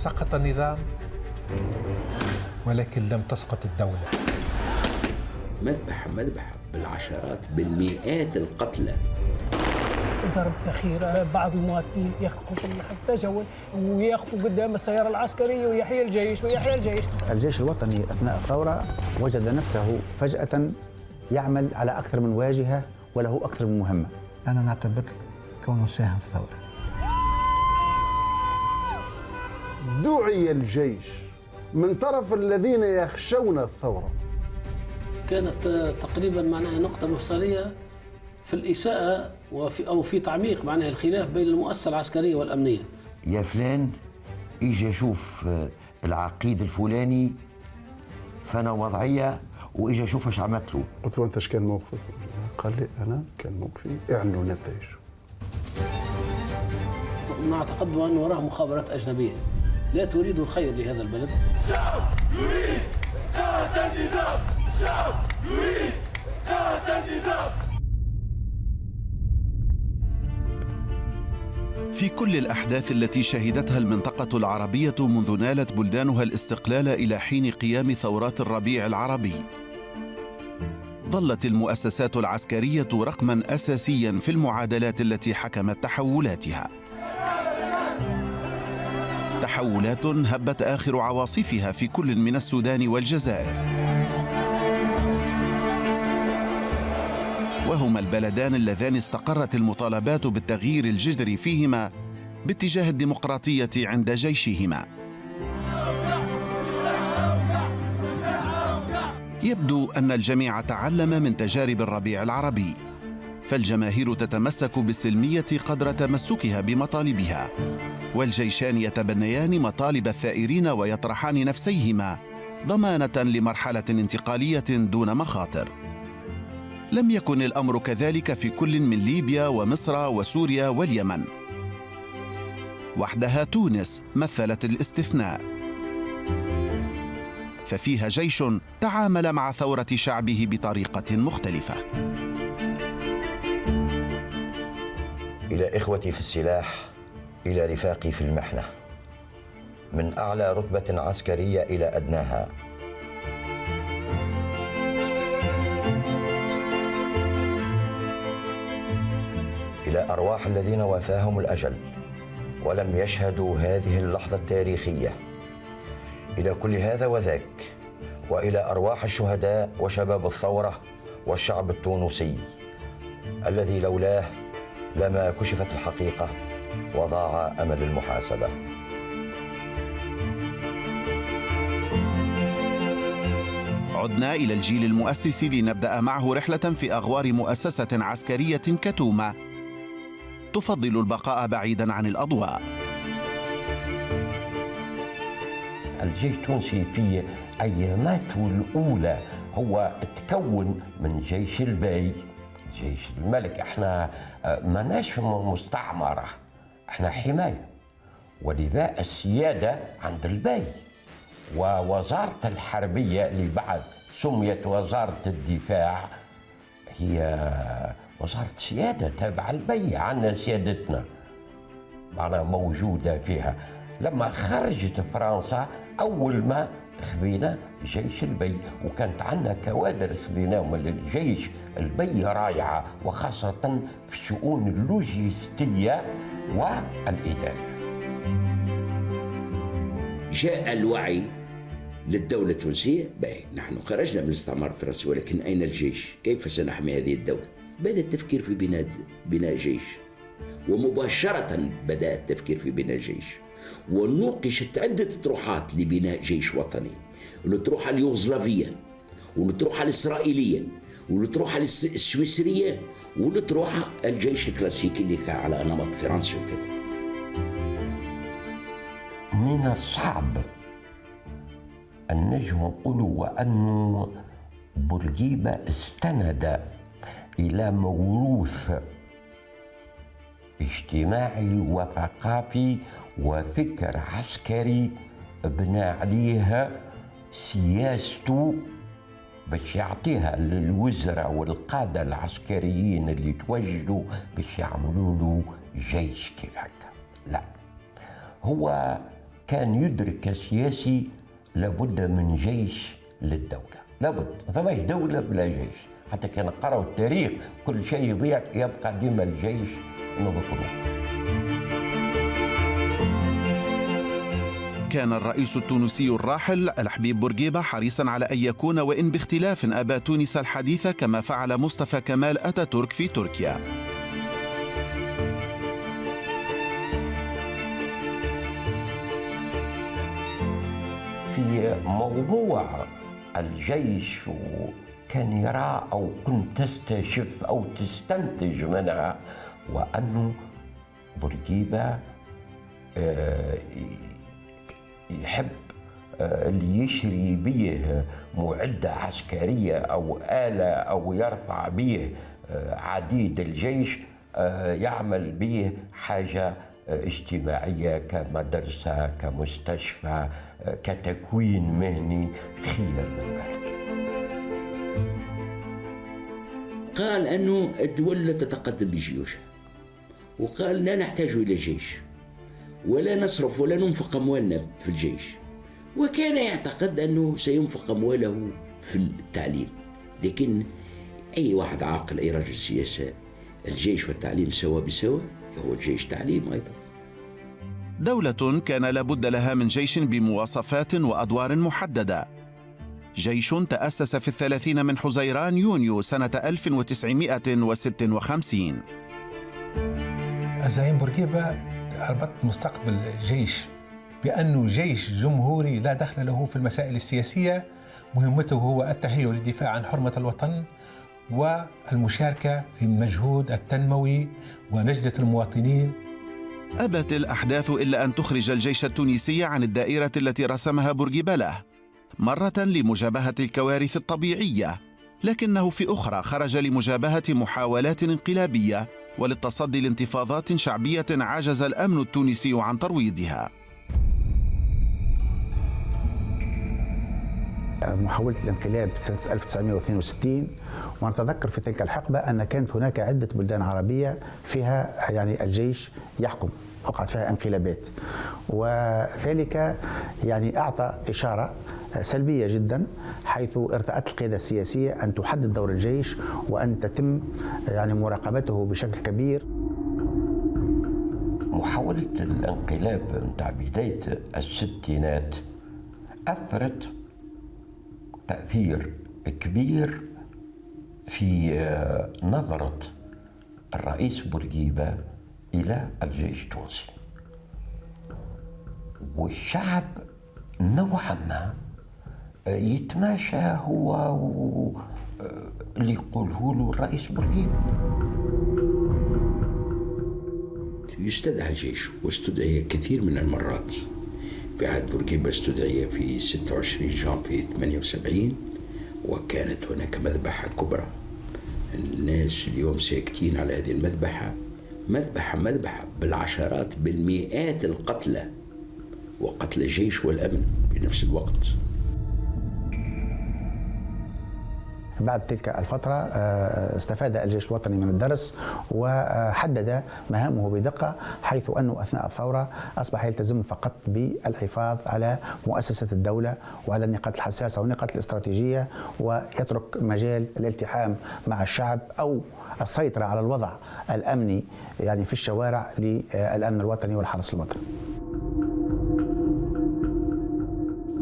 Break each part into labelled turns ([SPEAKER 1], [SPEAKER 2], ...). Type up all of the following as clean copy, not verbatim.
[SPEAKER 1] سقط النظام ولكن لم تسقط الدولة.
[SPEAKER 2] مذبحة بالعشرات بالمئات القتلى.
[SPEAKER 3] ضرب تخير، بعض المواطنين يقفوا في التجول ويقفوا قدام السيارة العسكرية ويحيى الجيش ويحيى الجيش.
[SPEAKER 4] الجيش الوطني أثناء الثورة وجد نفسه فجأة يعمل على أكثر من واجهة وله أكثر من مهمة.
[SPEAKER 5] أنا نعتبر كونه ساهم في الثورة.
[SPEAKER 6] دعي الجيش من طرف الذين يخشون الثورة.
[SPEAKER 7] كانت تقريبا معناها نقطة مفصلية في الإساءة أو في تعميق معناها الخلاف بين المؤسسة العسكرية والأمنية.
[SPEAKER 8] يا فلان إجا شوف العقيد الفلاني فانا وضعية وإجا شوف ايش عملت له.
[SPEAKER 6] قلت له أنت ايش كان موقفك؟ قال لي أنا كان موقفي اعلنوا النتائج.
[SPEAKER 7] نعتقد أن وراء مخابرات أجنبية لا تريد الخير لهذا البلد.
[SPEAKER 9] الشعب يريد إسقاط النظام، الشعب يريد إسقاط النظام.
[SPEAKER 10] في كل الأحداث التي شهدتها المنطقة العربية منذ نالت بلدانها الاستقلال إلى حين قيام ثورات الربيع العربي، ظلت المؤسسات العسكرية رقماً أساسياً في المعادلات التي حكمت تحولاتها. تحولات هبت آخر عواصفها في كل من السودان والجزائر، وهما البلدان اللذان استقرت المطالبات بالتغيير الجذري فيهما باتجاه الديمقراطية عند جيشهما. يبدو أن الجميع تعلم من تجارب الربيع العربي، فالجماهير تتمسك بالسلمية قدر تمسكها بمطالبها، والجيشان يتبنيان مطالب الثائرين ويطرحان نفسيهما ضمانة لمرحلة انتقالية دون مخاطر. لم يكن الأمر كذلك في كل من ليبيا ومصر وسوريا واليمن. وحدها تونس مثلت الاستثناء، ففيها جيش تعامل مع ثورة شعبه بطريقة مختلفة.
[SPEAKER 8] إلى إخوتي في السلاح، إلى رفاقي في المحنة، من أعلى رتبة عسكرية إلى أدناها، إلى أرواح الذين وافاهم الأجل ولم يشهدوا هذه اللحظة التاريخية، إلى كل هذا وذاك، وإلى أرواح الشهداء وشباب الثورة والشعب التونسي الذي لولاه لما كشفت الحقيقة وضاع أمل المحاسبة.
[SPEAKER 10] عدنا إلى الجيل المؤسس لنبدأ معه رحلة في أغوار مؤسسة عسكرية كتومة تفضل البقاء بعيداً عن الأضواء.
[SPEAKER 2] الجيش التونسي في أياماته الأولى هو تكون من جيش البي، جيش الملك. احنا ماناش مستعمرة، احنا حماية، ولذا السيادة عند البي. ووزارة الحربية اللي بعد سميت وزارة الدفاع هي وزارة سيادة تابعة البي، عنا سيادتنا معنا موجودة فيها. لما خرجت فرنسا أول ما خذينا جيش البي، وكانت عندنا كوادر خذيناهم للجيش البي رايعة، وخاصة في الشؤون اللوجستية والإدارية. جاء الوعي للدولة التونسية. نحن خرجنا من الاستعمار الفرنسي، ولكن أين الجيش؟ كيف سنحمي هذه الدولة؟ بدأ التفكير في بناء جيش، ومباشرة بدأ التفكير في بناء جيش، ونوقشت عدة اطروحات لبناء جيش وطني، الأطروحة اليوغوسلافية والأطروحة الإسرائيلية والأطروحة السويسرية والأطروحة الجيش الكلاسيكي اللي كان على نمط فرنسي وكذا. من الصعب أن نجم نقولوا وأنه بورقيبة استند إلى موروث اجتماعي وثقافي وفكر عسكري بنى عليه سياسته باش يعطيها للوزراء والقادة العسكريين اللي توجدوا باش يعملوا له جيش كيف هكا. لا، هو
[SPEAKER 8] كان يدرك السياسي لابد من جيش للدولة، لابد، ما فيش دولة بلا جيش. حتى كان قرأوا التاريخ كل شيء يضيع يبقى ديما الجيش نذكره.
[SPEAKER 10] كان الرئيس التونسي الراحل الحبيب بورقيبة حريصا على أن يكون وإن باختلاف آباء تونس الحديثة كما فعل مصطفى كمال أتاتورك في تركيا.
[SPEAKER 8] في موضوع الجيش كان يرى أو كنت تستشف أو تستنتج منها وأنه بورقيبة يحب اللي يشري به معدة عسكرية أو آلة أو يرفع به عديد الجيش يعمل به حاجة اجتماعية كمدرسة كمستشفى كتكوين مهني خير من ذلك.
[SPEAKER 2] قال أنه الدولة تتقدم بجيوشها، وقال لا نحتاج إلى جيش ولا نصرف ولا ننفق أموالنا في الجيش، وكان يعتقد أنه سينفق أمواله في التعليم. لكن أي واحد عاقل أي رجل سياسة الجيش والتعليم سوا بسوا، هو الجيش تعليم أيضا.
[SPEAKER 10] دولة كان لابد لها من جيش بمواصفات وأدوار محددة. جيش تأسس في 30 من حزيران يونيو سنة 1956.
[SPEAKER 1] الزعيم بورقيبة ربط مستقبل الجيش بأنه جيش جمهوري لا دخل له في المسائل السياسية، مهمته هو التهيئ للدفاع عن حرمة الوطن والمشاركة في المجهود التنموي ونجدة المواطنين.
[SPEAKER 10] أبت الأحداث إلا أن تخرج الجيش التونسي عن الدائرة التي رسمها بورقيبة له، مرة لمجابهة الكوارث الطبيعية، لكنه في أخرى خرج لمجابهة محاولات انقلابية وللتصدي لانتفاضات شعبية عجز الأمن التونسي عن ترويضها.
[SPEAKER 4] محاولة الانقلاب سنة 1962، ونتذكر في تلك الحقبة أن كانت هناك عدة بلدان عربية فيها يعني الجيش يحكم، وقعت فيها انقلابات، وذلك يعني أعطى إشارة سلبية جدا، حيث ارتأت القيادة السياسية أن تحدد دور الجيش وأن تتم يعني مراقبته بشكل كبير.
[SPEAKER 8] محاولة الانقلاب متاع بداية الستينات أثرت تأثير كبير في نظرة الرئيس بورقيبة إلى الجيش التونسي، والشعب نوعا ما يتماشى هو اللي يقوله له الرئيس بورقيبة.
[SPEAKER 2] يستدعى الجيش، واستدعي كثير من المرات. في عهد بورقيبة استدعي في 26 جانفي 78، وكانت هناك مذبحة كبرى. الناس اليوم ساكتين على هذه المذبحة، مذبحة بالعشرات بالمئات القتلى، وقتل الجيش والأمن بنفس الوقت.
[SPEAKER 4] بعد تلك الفترة استفاد الجيش الوطني من الدرس وحدد مهامه بدقة، حيث أنه أثناء الثورة أصبح يلتزم فقط بالحفاظ على مؤسسة الدولة وعلى النقاط الحساسة والنقاط الاستراتيجية، ويترك مجال الالتحام مع الشعب أو السيطرة على الوضع الأمني يعني في الشوارع للأمن الوطني والحرس الوطني.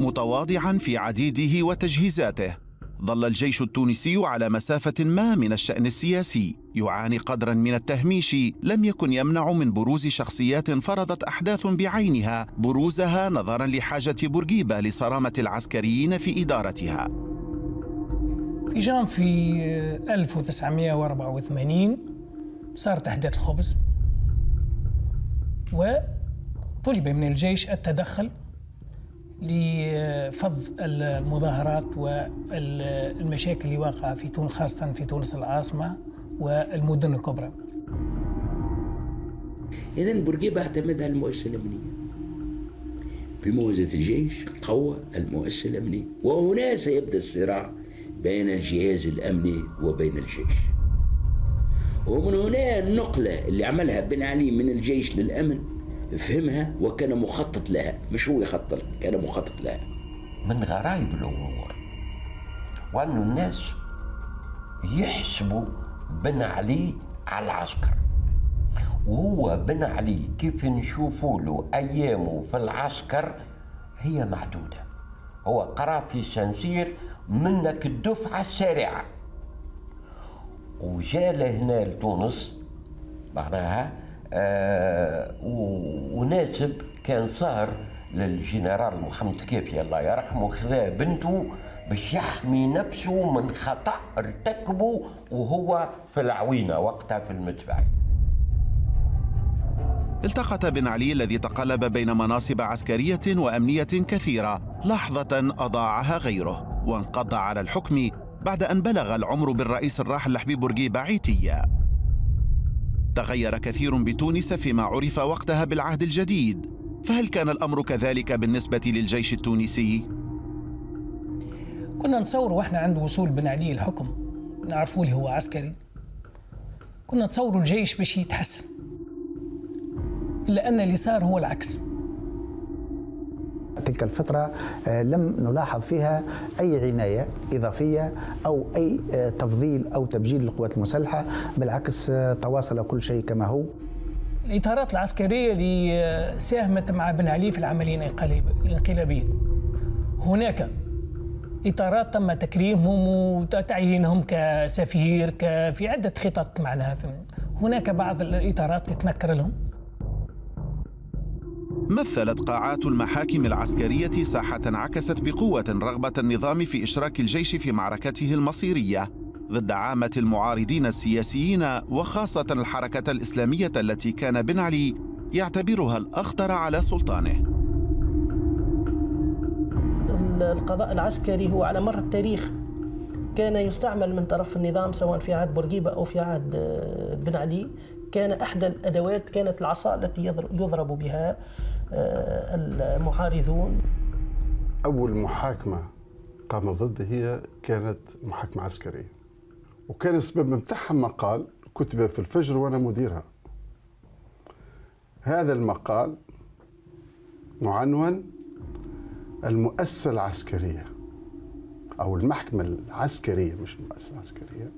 [SPEAKER 10] متواضعا في عديده وتجهيزاته، ظل الجيش التونسي على مسافة ما من الشأن السياسي، يعاني قدرا من التهميش لم يكن يمنع من بروز شخصيات فرضت أحداث بعينها بروزها نظرا لحاجة بورقيبة لصرامة العسكريين في إدارتها.
[SPEAKER 3] في جانفي 1984 صارت أحداث الخبز، وطلب من الجيش التدخل لفض المظاهرات والمشاكل اللي واقعة في تونس، خاصة في تونس العاصمة والمدن الكبرى.
[SPEAKER 2] إذن بورقيبة اعتمد على المؤسسة الأمنية. بموازنة الجيش قوى المؤسسة الأمنية، وهنا سيبدأ الصراع بين الجهاز الأمني وبين الجيش. ومن هنا النقلة اللي عملها بن علي من الجيش للأمن فهمها وكان مخطط لها، مش هو يخطط، كان مخطط لها.
[SPEAKER 8] من غرايب الأمور وأن الناس يحسبوا بن علي على العسكر، وهو بن علي كيف نشوفوا له أيامه في العسكر هي معدودة. هو قرأ في سانسير منك الدفعة السارعة، وجاء لهنا لتونس معناها وناسب كان صار للجنرال محمد الكافي الله يرحمه، خذا بنته باش يحمي نفسه من خطأ ارتكبه وهو في العوينة وقتها في المدفعية.
[SPEAKER 10] التقط بن علي الذي تقلب بين مناصب عسكرية وأمنية كثيرة لحظة أضاعها غيره، وانقضى على الحكم بعد أن بلغ العمر بالرئيس الراحل لحبيب بورقيبة عيتية. تغير كثير بتونس فيما عرف وقتها بالعهد الجديد، فهل كان الأمر كذلك بالنسبة للجيش التونسي؟
[SPEAKER 3] كنا نتصور واحنا عند وصول بن علي الحكم نعرفوا لي هو عسكري، كنا نتصوروا الجيش باش يتحسن، إلا أن اللي صار هو العكس.
[SPEAKER 4] تلك الفترة لم نلاحظ فيها أي عناية إضافية أو أي تفضيل أو تبجيل للقوات المسلحة، بالعكس تواصل كل شيء كما هو.
[SPEAKER 3] الإطارات العسكرية اللي ساهمت مع بن علي في العملية الانقلابية، هناك إطارات تم تكريمهم وتعيينهم كسفير في عدة خطط معناها، هناك بعض الإطارات تتنكر لهم.
[SPEAKER 10] مثلت قاعات المحاكم العسكرية ساحة عكست بقوة رغبة النظام في إشراك الجيش في معركته المصيرية ضد عامة المعارضين السياسيين، وخاصة الحركة الإسلامية التي كان بن علي يعتبرها الأخطر على سلطانه.
[SPEAKER 11] القضاء العسكري هو على مر التاريخ كان يستعمل من طرف النظام، سواء في عهد بورقيبة أو في عهد بن علي، كان أحدى الأدوات كانت العصا التي يضرب بها المعارضون.
[SPEAKER 6] أول محاكمة قام ضده هي كانت محاكمة عسكرية، وكان السبب متاعها مقال كتب في الفجر وأنا مديرها. هذا المقال معنون المؤسسة العسكرية أو المحكمة العسكرية، مش المؤسسة العسكرية،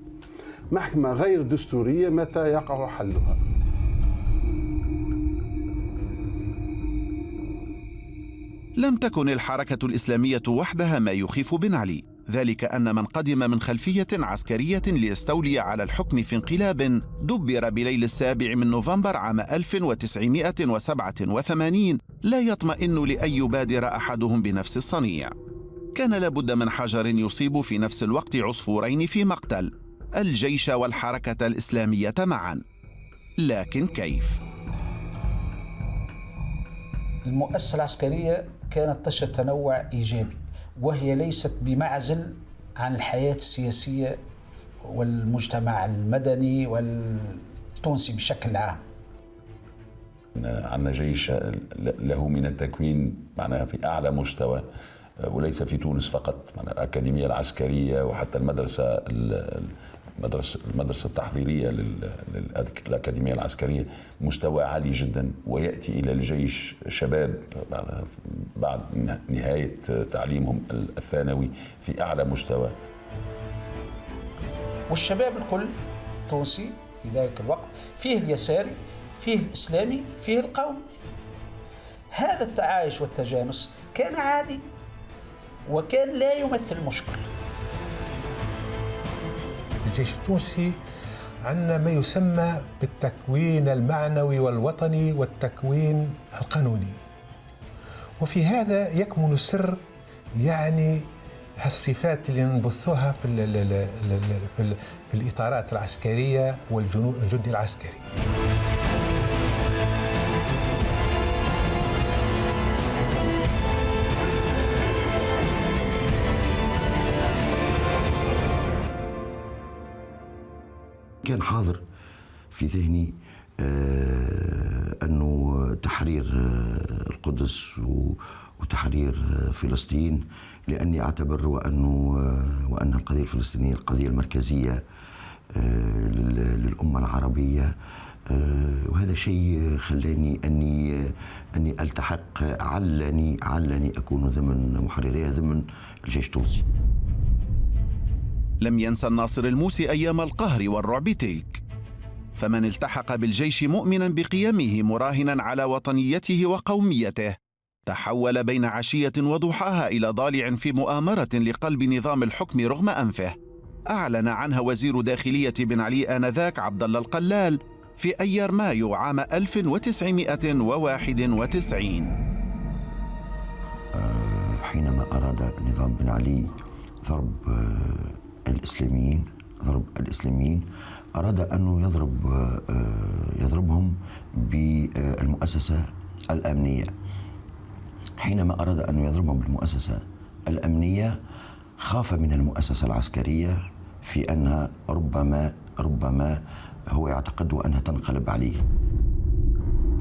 [SPEAKER 6] محكمة غير دستورية متى يقع حلها.
[SPEAKER 10] لم تكن الحركة الإسلامية وحدها ما يخيف بن علي، ذلك أن من قدم من خلفية عسكرية ليستولي على الحكم في انقلاب دبر بليل 7 نوفمبر عام 1987 لا يطمئن لأن يبادر أحدهم بنفس الصنيع. كان لابد من حجر يصيب في نفس الوقت عصفورين في مقتل، الجيش والحركة الإسلامية معا. لكن كيف؟
[SPEAKER 12] المؤسسة العسكرية كانت تشهد تنوع إيجابي، وهي ليست بمعزل عن الحياة السياسية والمجتمع المدني والتونسي بشكل عام.
[SPEAKER 13] عندنا جيش له من التكوين معناها في أعلى مستوى، وليس في تونس فقط، الأكاديمية العسكرية وحتى المدرسة التحضيرية للأكاديمية العسكرية مستوى عالي جدا، ويأتي إلى الجيش شباب بعد نهاية تعليمهم الثانوي في أعلى مستوى.
[SPEAKER 12] والشباب الكل تونسي في ذلك الوقت، فيه اليساري، فيه الإسلامي، فيه القومي. هذا التعايش والتجانس كان عادي وكان لا يمثل مشكل.
[SPEAKER 1] الجيش التونسي عندنا ما يسمى بالتكوين المعنوي والوطني والتكوين القانوني، وفي هذا يكمن السر، يعني هالصفات اللي نبثوها في الإطارات العسكرية والجندي العسكري.
[SPEAKER 14] كان حاضر في ذهني أنه تحرير القدس وتحرير فلسطين، لأني أعتبر وأن القضية الفلسطينية القضية المركزية للأمة العربية، وهذا شيء خلاني أني ألتحق، علني أكون ضمن محررية ضمن الجيش التونسي.
[SPEAKER 10] لم ينسى الناصر الموسي أيام القهر والرعب تلك، فمن التحق بالجيش مؤمنا بقيمه مراهنا على وطنيته وقوميته تحول بين عشية وضحاها إلى ضالع في مؤامرة لقلب نظام الحكم رغم أنفه، أعلن عنها وزير داخلية بن علي آنذاك عبد الله القلال في أيار مايو عام 1991.
[SPEAKER 14] حينما أراد نظام بن علي ضرب الإسلاميين أراد أنه يضربهم بالمؤسسة الأمنية. حينما أراد أن يضربهم بالمؤسسة الأمنية خاف من المؤسسة العسكرية في أنها ربما هو يعتقد أنها تنقلب عليه.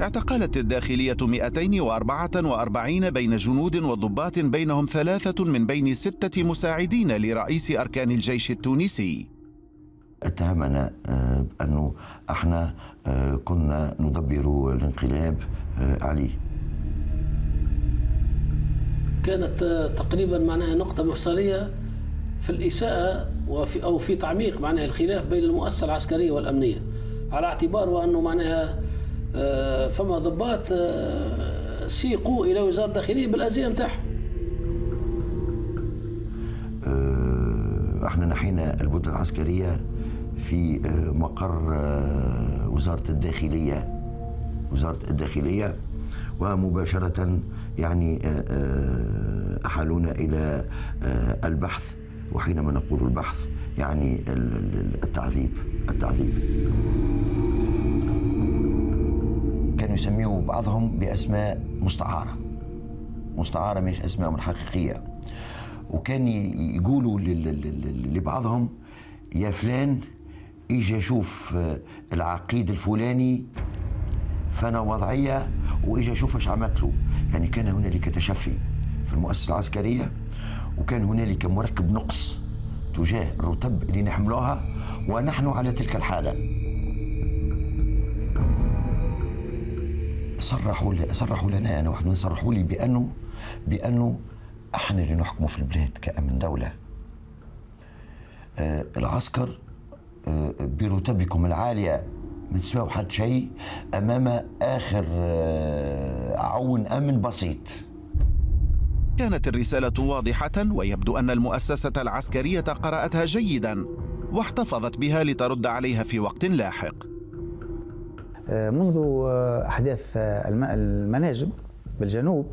[SPEAKER 10] اعتقلت الداخلية 244 بين جنود وضباط، بينهم 3 من بين 6 مساعدين لرئيس أركان الجيش التونسي.
[SPEAKER 14] اتهمنا أنه احنا كنا ندبر الانقلاب عليه.
[SPEAKER 7] كانت تقريبا معناها نقطة مفصلية في الإساءة في تعميق معناها الخلاف بين المؤسسة العسكرية والأمنية، على اعتبار وأنه معناها فما ضباط سيقوا إلى وزارة الداخلية بالأزياء متاعهم.
[SPEAKER 14] احنا نحينا البدلة العسكرية في مقر وزارة الداخلية ومباشرة يعني أحالونا إلى البحث، وحينما نقول البحث يعني التعذيب. كانوا يسميوا بعضهم بأسماء مستعارة مش أسماء حقيقية، وكان يقولوا لبعضهم يا فلان إجا شوف العقيد الفلاني فانا وضعيه واجا شوف ايش عملت له. يعني كان هنالك تشفي في المؤسسه العسكريه، وكان هنالك مركب نقص تجاه الرتب اللي نحملوها، ونحن على تلك الحاله. صرحوا لنا انا واحد، صرحوا لي بانه احنا اللي نحكموا في البلاد كأمن دوله. العسكر برتبكم العاليه ما تسمعوا حد شيء امام اخر عون امن بسيط.
[SPEAKER 10] كانت الرساله واضحه، ويبدو ان المؤسسه العسكريه قرأتها جيدا واحتفظت بها لترد عليها في وقت لاحق.
[SPEAKER 4] منذ احداث المناجم بالجنوب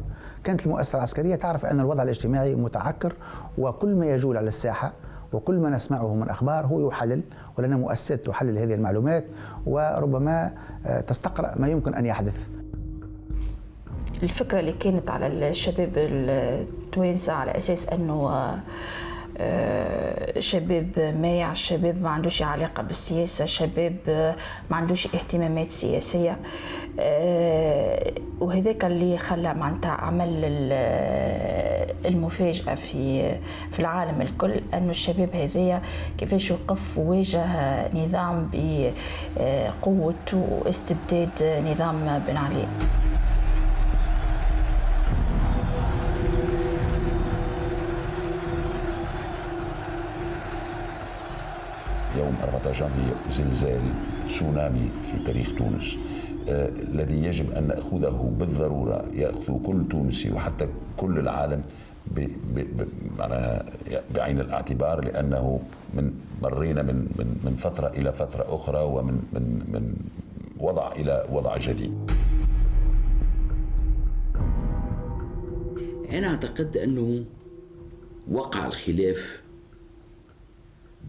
[SPEAKER 4] كانت المؤسسه العسكريه تعرف ان الوضع الاجتماعي متعكر، وكل ما يجول على الساحه وكل ما نسمعه من أخبار هو يحلل، ولنا مؤسسات تحلل هذه المعلومات وربما تستقرأ ما يمكن أن يحدث.
[SPEAKER 15] الفكرة اللي كانت على الشباب التوانسة على أساس أنه شباب مايع، الشباب ما عندوش علاقة بالسياسة، شباب ما عندوش اهتمامات سياسية، وهذاك اللي خلى معناتها عمل المفاجأة في العالم الكل، أنه الشباب هذايا كيفاش يوقف وواجه نظام بقوة واستبداد نظام بن علي.
[SPEAKER 13] يوم 14 جانفي زلزال تسونامي في تاريخ تونس، الذي يجب أن نأخذه بالضرورة، يأخذ كل تونسي وحتى كل العالم بعين الاعتبار، لأنه مرينا من فترة إلى فترة أخرى، ومن وضع إلى وضع جديد.
[SPEAKER 2] أنا أعتقد أنه وقع الخلاف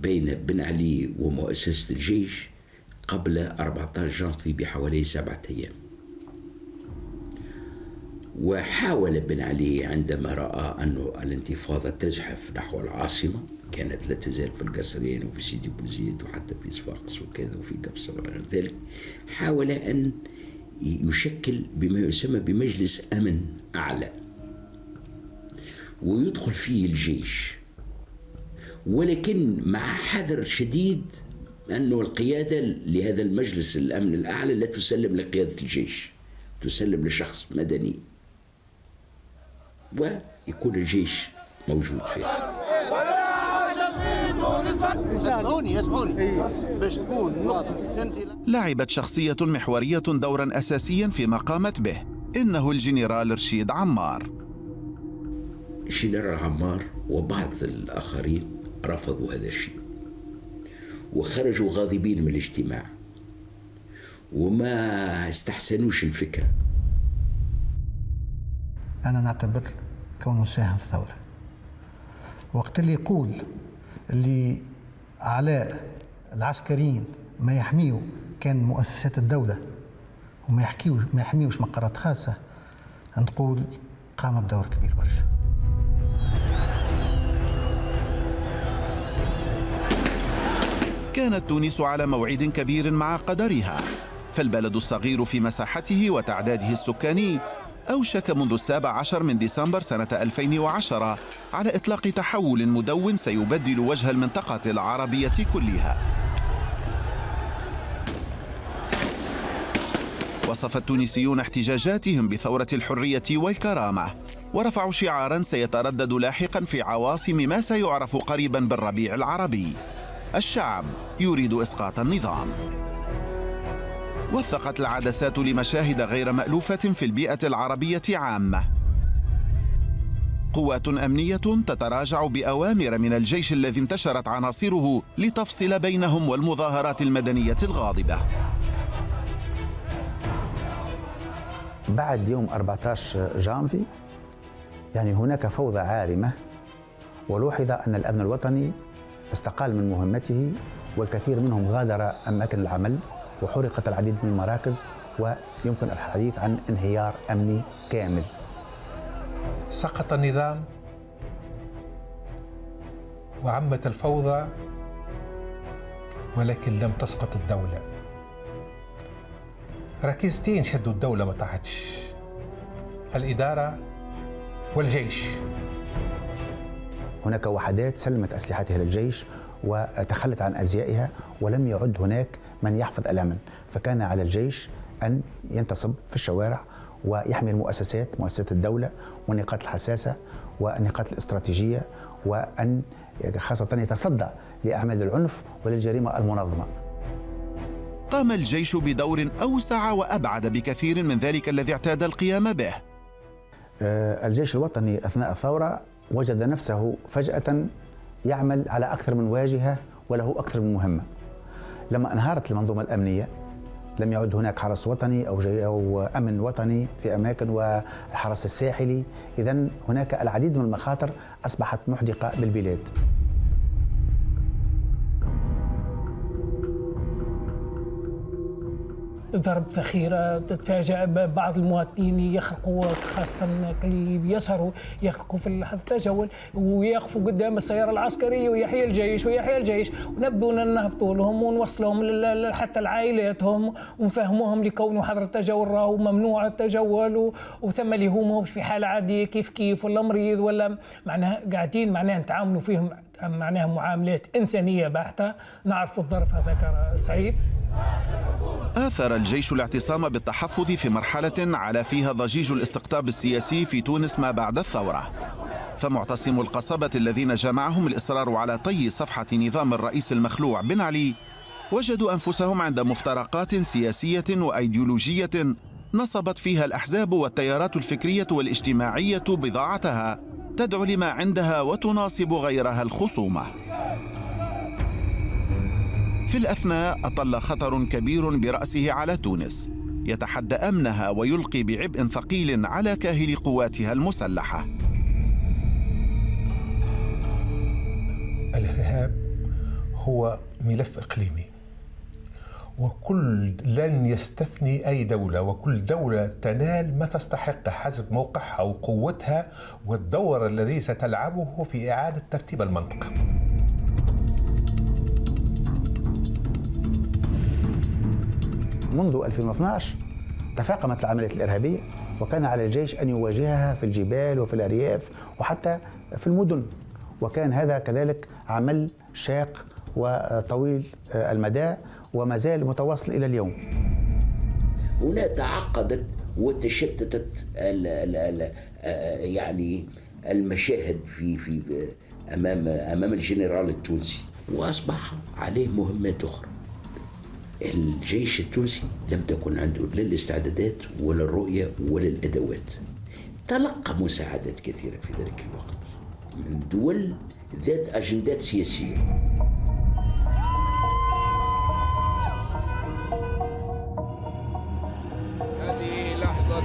[SPEAKER 2] بين بن علي ومؤسسة الجيش قبل 14 جانفي بحوالي 7 أيام، وحاول بن علي عندما رأى أن الانتفاضة تزحف نحو العاصمة، كانت لا تزال في القصرين وفي سيدي بوزيد وحتى في صفاقس وكذا وفي قبصة وغير ذلك، حاول أن يشكل بما يسمى بمجلس أمن أعلى ويدخل فيه الجيش، ولكن مع حذر شديد أنه القيادة لهذا المجلس الأمن الأعلى لا تسلم لقيادة الجيش، تسلم لشخص مدني، ويكون الجيش موجود فيه.
[SPEAKER 10] لعبت شخصية محورية دورا أساسيا فيما قامت به، إنه الجنرال رشيد عمار.
[SPEAKER 2] الجنرال عمار وبعض الآخرين رفضوا هذا الشيء وخرجوا غاضبين من الاجتماع وما استحسنوش الفكرة.
[SPEAKER 5] أنا نعتبر كونه ساهم في الثورة. وقت اللي يقول اللي على العسكريين ما يحميوا كان مؤسسات الدولة وما يحميوش مقرات خاصة، نقول قام بدور كبير برشا.
[SPEAKER 10] كانت تونس على موعد كبير مع قدرها، فالبلد الصغير في مساحته وتعداده السكاني أوشك منذ 17 من ديسمبر سنة 2010 على إطلاق تحول مدون سيبدل وجه المنطقة العربية كلها. وصف التونسيون احتجاجاتهم بثورة الحرية والكرامة، ورفعوا شعاراً سيتردد لاحقاً في عواصم ما سيعرف قريباً بالربيع العربي: الشعب يريد إسقاط النظام. وثقت العدسات لمشاهد غير مألوفة في البيئة العربية عامة. قوات أمنية تتراجع بأوامر من الجيش الذي انتشرت عناصره لتفصل بينهم والمظاهرات المدنية الغاضبة.
[SPEAKER 4] بعد يوم 14 جانفي يعني هناك فوضى عارمة، ولوحظ أن الأمن الوطني استقال من مهمته، والكثير منهم غادر أماكن العمل، وحرقت العديد من المراكز، ويمكن الحديث عن انهيار أمني كامل.
[SPEAKER 1] سقط النظام وعمت الفوضى، ولكن لم تسقط الدولة. ركيزتين شدوا الدولة ما طاحتش: الإدارة والجيش.
[SPEAKER 4] هناك وحدات سلمت أسلحتها للجيش وتخلت عن أزيائها، ولم يعد هناك من يحفظ الأمن، فكان على الجيش أن ينتصب في الشوارع ويحمي مؤسسات الدولة والنقاط الحساسة والنقاط الاستراتيجية، وأن خاصة يتصدى لأعمال العنف وللجريمة المنظمة.
[SPEAKER 10] قام الجيش بدور أوسع وأبعد بكثير من ذلك الذي اعتاد القيام به.
[SPEAKER 4] الجيش الوطني أثناء الثورة وجد نفسه فجأة يعمل على أكثر من واجهة وله أكثر من مهمة. لما انهارت المنظومة الأمنية لم يعد هناك حرس وطني أو أمن وطني في أماكن، والحرس الساحلي، إذن هناك العديد من المخاطر أصبحت محدقة بالبلاد.
[SPEAKER 3] ضرب ذخيرة، تتفاجأ بعض المواطنين يخرقوا، خاصة اللي بيسهروا يخرقوا في التجول ويقفوا قدام السيارة العسكرية ويحيى الجيش ويحيى الجيش، ونبدو نهبطوا لهم ونوصلهم حتى لعائلاتهم ونفهموهم لكونه حظر التجول راهو ممنوع التجول، وثم اللي هم في حالة عادية كيف ولا مريض ولا معناها قاعدين معناها نتعاملوا فيهم معناها معاملات إنسانية بحتة. نعرف الظرف هذاك صعيب.
[SPEAKER 10] آثر الجيش الاعتصام بالتحفظ في مرحلة على فيها ضجيج الاستقطاب السياسي في تونس ما بعد الثورة، فمعتصمو القصبة الذين جمعهم الإصرار على طي صفحة نظام الرئيس المخلوع بن علي وجدوا أنفسهم عند مفترقات سياسية وأيديولوجية نصبت فيها الأحزاب والتيارات الفكرية والاجتماعية بضاعتها تدعو لما عندها وتناصب غيرها الخصومة. في الأثناء أطل خطر كبير برأسه على تونس يتحدى أمنها ويلقي بعبء ثقيل على كاهل قواتها المسلحة.
[SPEAKER 1] الإرهاب هو ملف إقليمي، وكل لن يستثني أي دولة، وكل دولة تنال ما تستحق حسب موقعها وقوتها والدور الذي ستلعبه في إعادة ترتيب المنطقة.
[SPEAKER 4] منذ 2012 تفاقمت العمليات الإرهابية، وكان على الجيش أن يواجهها في الجبال وفي الأرياف وحتى في المدن، وكان هذا كذلك عمل شاق وطويل المدى وما زال متواصل إلى اليوم.
[SPEAKER 2] هنا تعقدت وتشتتت يعني المشاهد في امام الجنرال التونسي، واصبح عليه مهمات اخرى. الجيش التونسي لم تكن عنده لا الاستعدادات ولا الرؤيه ولا الادوات. تلقى مساعدات كثيره في ذلك الوقت من دول ذات اجندات سياسيه.
[SPEAKER 9] هذه لحظة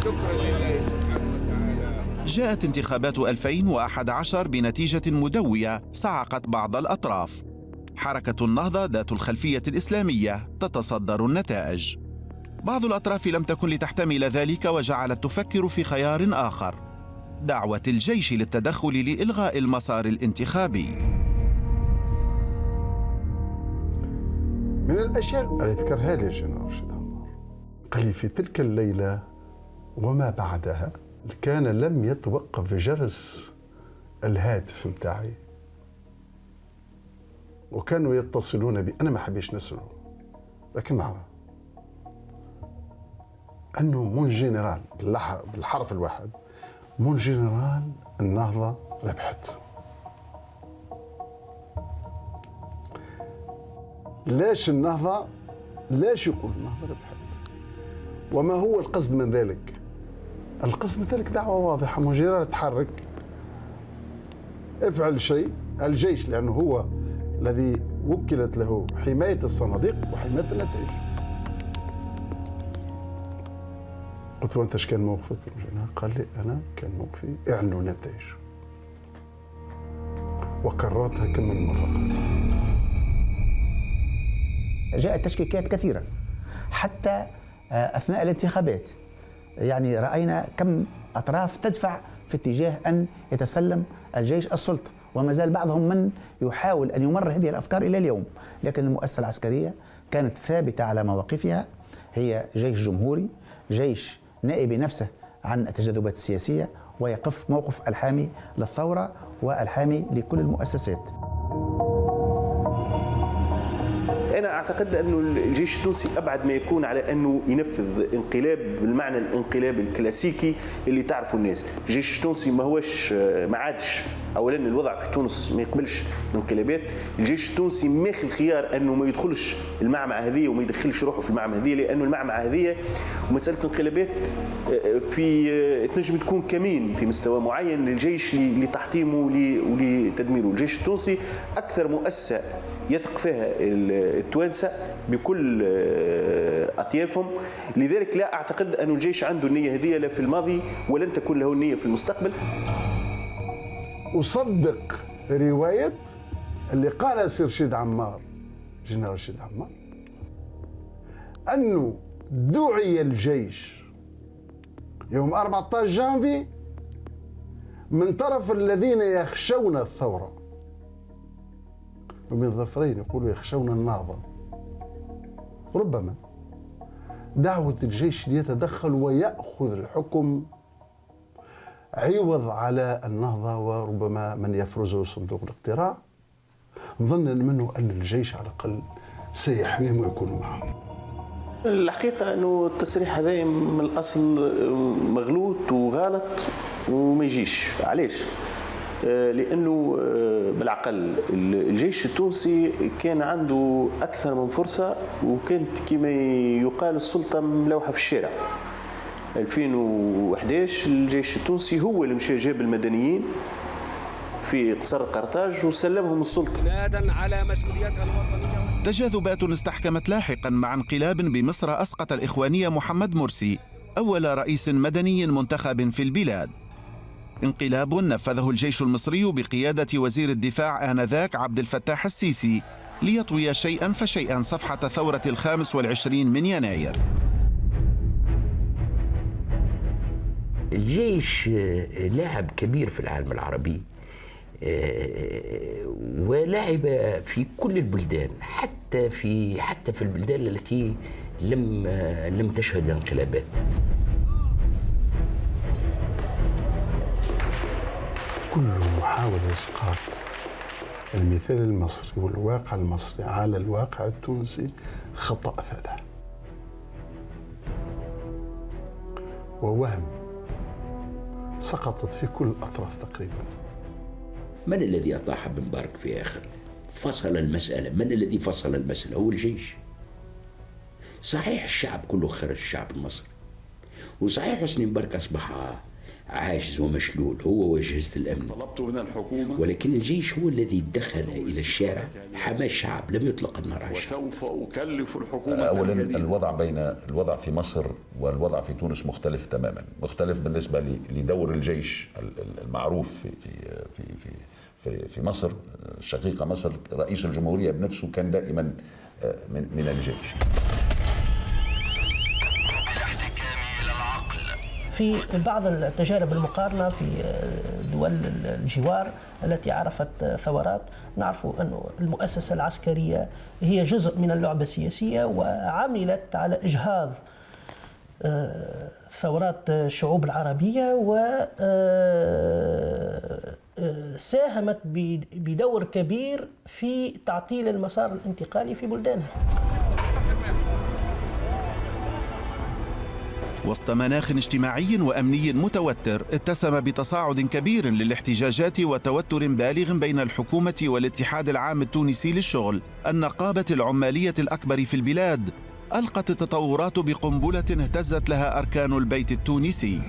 [SPEAKER 9] شكر لله سبحانه وتعالى.
[SPEAKER 10] جاءت انتخابات 2011 بنتيجة مدوية صعقت بعض الأطراف. حركة النهضة ذات الخلفية الإسلامية تتصدر النتائج. بعض الأطراف لم تكن لتحتمل ذلك وجعلت تفكر في خيار آخر: دعوة الجيش للتدخل لإلغاء المسار الانتخابي.
[SPEAKER 6] من الأشياء اللي ذكرها لي الجنرال رشيد عمار قال لي في تلك الليلة وما بعدها كان لم يتوقف جرس الهاتف متاعي، وكانوا يتصلون بي. أنا ما حبيش نسأله لكن نعرف أنه مون جنرال بالحرف الواحد، مون جنرال النهضة ربحت. ليش النهضة؟ ليش يقول النهضة ربحت؟ وما هو القصد من ذلك؟ القصد من ذلك دعوة واضحة، مون جنرال تحرك، افعل شيء. الجيش لأنه هو الذي وكلت له حماية الصناديق وحماية النتائج. قلت له أنت ايش كان موقفك؟ قال لي أنا كان موقفي اعلنوا نتائج، وكررتها كم من مرة.
[SPEAKER 4] جاءت تشكيكات كثيرة حتى أثناء الانتخابات، يعني رأينا كم أطراف تدفع في اتجاه أن يتسلم الجيش السلطة، وما زال بعضهم من يحاول أن يمرر هذه الأفكار إلى اليوم. لكن المؤسسة العسكرية كانت ثابتة على مواقفها، هي جيش جمهوري، جيش نائب نفسه عن التجاذبات السياسية، ويقف موقف الحامي للثورة والحامي لكل المؤسسات.
[SPEAKER 16] أنا أعتقد أنه الجيش التونسي أبعد ما يكون على أنه ينفذ انقلاب بالمعنى الانقلاب الكلاسيكي اللي تعرفوا الناس. الجيش التونسي ما عادش، أولا الوضع في تونس ما يقبلش الانقلابات. الجيش التونسي ماخذ خيار أنه ما يدخلش المعمعة هذه وما يدخلش روحه في المعمعة هذه، لأنه المعمعة هذه ومسألة الانقلابات في تنجم تكون كمين في مستوى معين للجيش لتحطيمه ولتدميره. الجيش التونسي أكثر مؤسسة يثق فيها التوانسة بكل أطيافهم، لذلك لا أعتقد أن الجيش عنده النية هذه لا في الماضي ولن تكون له النية في المستقبل.
[SPEAKER 6] أصدق رواية اللي قالها سير رشيد عمار، جنرال رشيد عمار، أنه دعي الجيش يوم 14 جانفي من طرف الذين يخشون الثورة، ومن ظفرين يقولوا يخشون النهضة. ربما دعوة الجيش ليتدخل ويأخذ الحكم عوض على النهضة، وربما من يفرزه صندوق الاقتراع، ظنا منه أن الجيش على الأقل سيحميهم ويكونوا معهم.
[SPEAKER 16] الحقيقة أنه التصريح هذا من الأصل مغلوط وغلط وما يجيش. علاش؟ لأنه بالعقل الجيش التونسي كان عنده أكثر من فرصة، وكانت كما يقال السلطة ملوحة في الشارع. 2011 الجيش التونسي هو اللي مشى جاب المدنيين في قصر قرطاج وسلمهم السلطة
[SPEAKER 9] نادا على مسؤوليتها الوطنية.
[SPEAKER 10] تجاذبات استحكمت لاحقا مع انقلاب بمصر أسقط الإخواني محمد مرسي أول رئيس مدني منتخب في البلاد. انقلاب نفذه الجيش المصري بقيادة وزير الدفاع آنذاك عبد الفتاح السيسي ليطوي شيئا فشيئا صفحة ثورة 25 من يناير.
[SPEAKER 2] الجيش لاعب كبير في العالم العربي، ولعب في كل البلدان، حتى في البلدان التي لم تشهد انقلابات.
[SPEAKER 6] كل محاولة إسقاط المثال المصري والواقع المصري على الواقع التونسي خطأ فادح ووهم سقطت في كل الأطراف تقريبا.
[SPEAKER 2] من الذي أطاح بمبارك في آخر فصل المسألة؟ من الذي فصل المسألة؟ هو الجيش. صحيح الشعب كله خرج، الشعب المصري، وصحيح حسني مبارك أصبح عاجز ومشلول هو وأجهزة الأمن،
[SPEAKER 13] طلبت من الحكومة،
[SPEAKER 2] ولكن الجيش هو الذي دخل إلى الشارع حمى الشعب، لم يطلق النار على الشعب.
[SPEAKER 13] وسوف أكلف الحكومة. أولا الوضع في مصر والوضع في تونس مختلف تماما، مختلف بالنسبة لدور الجيش المعروف في مصر الشقيقة مصر. رئيس الجمهورية بنفسه كان دائما من الجيش.
[SPEAKER 11] في بعض التجارب المقارنة في دول الجوار التي عرفت ثورات، نعرف أن المؤسسة العسكرية هي جزء من اللعبة السياسية، وعملت على إجهاض ثورات الشعوب العربية، وساهمت بدور كبير في تعطيل المسار الانتقالي في بلدانها.
[SPEAKER 10] وسط مناخ اجتماعي وأمني متوتر اتسم بتصاعد كبير للاحتجاجات وتوتر بالغ بين الحكومة والاتحاد العام التونسي للشغل، النقابة العمالية الأكبر في البلاد، ألقت التطورات بقنبلة اهتزت لها أركان البيت التونسي.